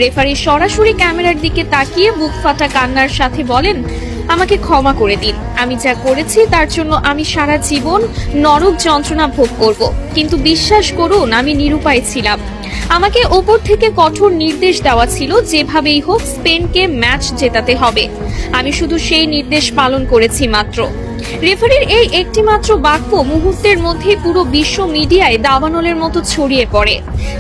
Referee সরাসরি ক্যামেরার দিকে তাকিয়ে বুক ফাটা কান্নার সাথে বলেন, আমাকে ক্ষমা করে দিন। আমি যা করেছি তার জন্য আমি সারা জীবন নরক যন্ত্রণা ভোগ করব, কিন্তু বিশ্বাস করুন আমি নিরুপায় ছিলাম। আমাকে ওপর থেকে কঠোর নির্দেশ দেওয়া ছিল যেভাবেই হোক স্পেনকে ম্যাচ জেতাতে হবে। আমি শুধু সেই নির্দেশ পালন করেছি মাত্র। রেফারির এই একটি মাত্র বাক্য মুহূর্তের মধ্যে পুরো বিশ্ব মিডিয়ায় দাবানলের মতো ছড়িয়ে পড়ে।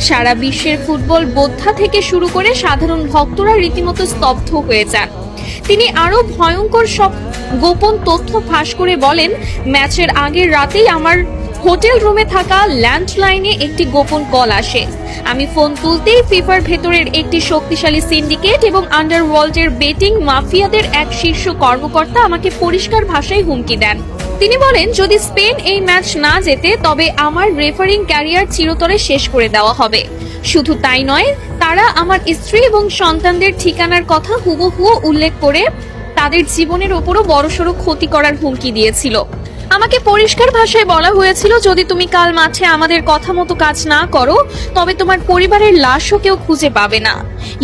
সারা বিশ্বের ফুটবল বোদ্ধা থেকে শুরু করে সাধারণ ভক্তরা রীতিমতো স্তব্ধ হয়ে যান। তিনি আরো ভয়ঙ্কর সব গোপন তথ্য ফাঁস করে বলেন, ম্যাচের আগের রাতেই আমার হোটেল রুমে থাকা ল্যান্ডলাইনে একটি গোপন কল আসে। আমি ফোন তুলতেই ফিফার ভেতরের একটি শক্তিশালী সিন্ডিকেট এবং আন্ডারওয়ার্ল্ডের বেটিং মাফিয়াদের এক শীর্ষ কর্মকর্তা আমাকে পরিষ্কার ভাষায় হুমকি দেন। তিনি বলেন, যদি স্পেন এই ম্যাচ না জেতে তবে আমার রেফারিং ক্যারিয়ার চিরতরে শেষ করে দেওয়া হবে। শুধু তাই নয়, তারা আমার স্ত্রী এবং সন্তানদের ঠিকানার কথা হুবহু উল্লেখ করে তাদের জীবনের ওপরও বড়সড় ক্ষতি করার হুমকি দিয়েছিল। আমাকে পরিষ্কার ভাষায় বলা হয়েছিল, যদি তুমি কাল মাঠে আমাদের কথা মতো কাজ না করো তবে তোমার পরিবারের লাশও কেউ খুঁজে পাবে না।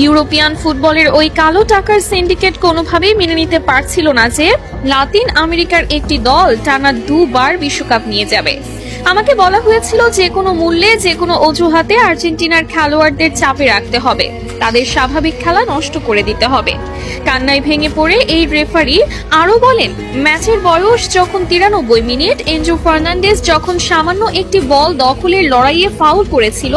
ইউরোপিয়ান ফুটবলের ওই কালো টাকার সিন্ডিকেট কোনোভাবেই মেনে নিতে পারছিল না যে লাতিন আমেরিকার একটি দল টানা দুবার বিশ্বকাপ নিয়ে যাবে। আমাকে বলা হয়েছিল যে কোনো মূল্যে যে কোনো অজুহাতে আর্জেন্টিনার খেলোয়াড়দের চাপে রাখতে হবে, তাদের স্বাভাবিক খেলা নষ্ট করে দিতে হবে। কান্নায় ভেঙে পড়ে এই রেফারি আরো বলেন, ম্যাচের বয়স যখন 93 মিনিট, এনজো ফার্নান্ডেজ যখন সামান্য একটি বল দখলের লড়াইয়ে ফাউল করেছিল,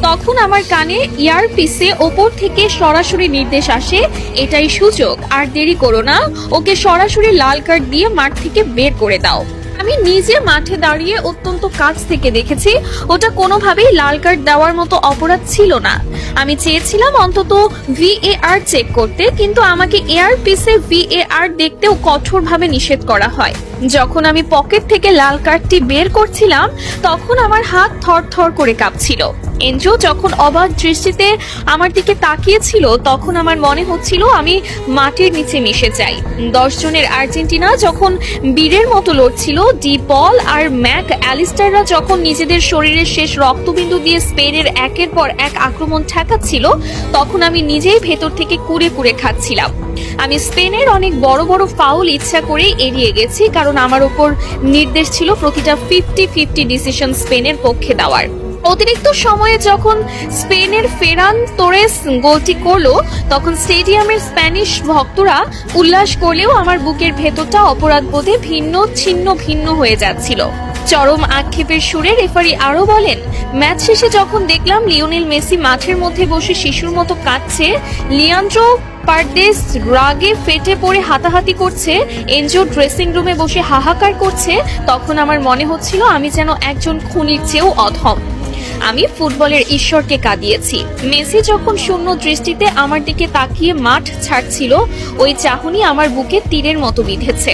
তখন আমার কানে ইয়ারপিসে ওপর থেকে সরাসরি নির্দেশ আসে, এটাই সুযোগ, আর দেরি করো না, ওকে সরাসরি লাল কার্ড দিয়ে মাঠ থেকে বের করে দাও। আমি নিজে মাঠে দাঁড়িয়ে অত্যন্ত কাছ থেকে দেখেছি, ওটা কোনোভাবেই লাল কার্ড দেওয়ার মতো অপরাধ ছিল না। আমি চেয়েছিলাম অন্তত VAR চেক করতে, কিন্তু আমাকে এয়ারপিসে VAR দেখতেও কঠোরভাবে নিষেধ করা হয়। যখন আমি পকেট থেকে লাল কার্ডটি বের করছিলাম তখন আমার হাত থরথর করে কাঁপছিল। এনজো যখন অবাক দৃষ্টিতে আমার দিকে তাকিয়েছিল তখন আমার মনে হচ্ছিল আমি মাটির নিচে মিশে যাই। 10 জনের আর্জেন্টিনা যখন বীরের মতো লড়ছিল, ডি পল আর ম্যাক অ্যালিস্টাররা যখন নিজেদের শরীরের শেষ রক্তবিন্দু দিয়ে স্পেনের একের পর এক আক্রমণ ঠেকাচ্ছিল, তখন আমি নিজেই ভেতর থেকে কুড়ে কুড়ে খাচ্ছিলাম। আমি স্পেনের অনেক বড় বড় ফাউল ইচ্ছা করেই এড়িয়ে গেছি, কারণ আমার ওপর নির্দেশ ছিল প্রতিটা 50-50 ডিসিশন স্পেনের পক্ষে দেওয়ার। অতিরিক্ত সময়ে যখন স্পেনের ফেরান তোরেস গোলটি করলো তখন স্টেডিয়ামের স্প্যানিশ ভক্তরা উল্লাস করলেও আমার বুকের ভেতরটা অপরাধবোধে ভিন্ন হয়ে যাচ্ছিল। চরম আক্ষেপের সুরে রেফারি আরো বলেন, ম্যাচ শেষে যখন দেখলাম লিওনেল মেসি মাঠের মধ্যে বসে শিশুর মতো কাঁদছে, লিয়ান্ড্রো পারদেস রাগে ফেটে পড়ে হাতাহাতি করছে, এনজো ড্রেসিং রুমে বসে হাহাকার করছে, তখন আমার মনে হচ্ছিল আমি যেন একজন খুনির চেয়েও অধম। আমি ফুটবলের ঈশ্বরকে কাঁদিয়েছি। মেসি যখন শূন্য দৃষ্টিতে আমার দিকে তাকিয়ে মাঠ ছাড়ছিল, ওই চাহনি আমার বুকে তীরের মতো বিঁধেছে।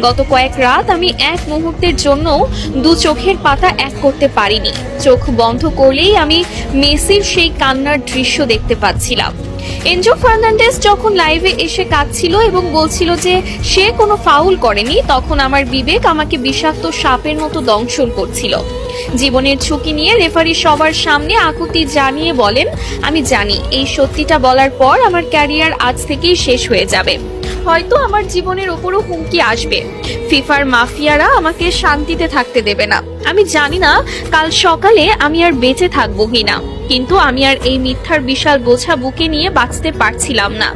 গত কয়েক রাত আমি এক মুহূর্তের জন্য দু চোখের পাতা এক করতে পারিনি। চোখ বন্ধ করলেই আমি মেসির সেই কান্নার দৃশ্য দেখতে পাচ্ছিলাম। এনজো ফার্নান্ডেজ যখন লাইভে এসে কাঁদছিল এবং বলছিল যে সে কোনো ফাউল করেনি, তখন আমার বিবেক আমাকে বিষাক্ত সাপের মতো দংশন করছিল। জীবনের ঝুঁকি নিয়ে রেফারি সবার সামনে আকুতি জানিয়ে বলেন, আমি জানি এই সত্যিটা বলার পর আমার ক্যারিয়ার আজ থেকেই শেষ হয়ে যাবে, হয়তো আমার জীবনের ওপরও হুমকি আসবে। ফিফার মাফিয়ারা আমাকে শান্তিতে থাকতে দেবে না। আমি জানি না কাল সকালে আমি আর বেঁচে থাকবো কিনা, কিন্তু আমি আর এই মিথ্যার বিশাল বোঝা বুকে নিয়ে বাঁচতে পারছিলাম না।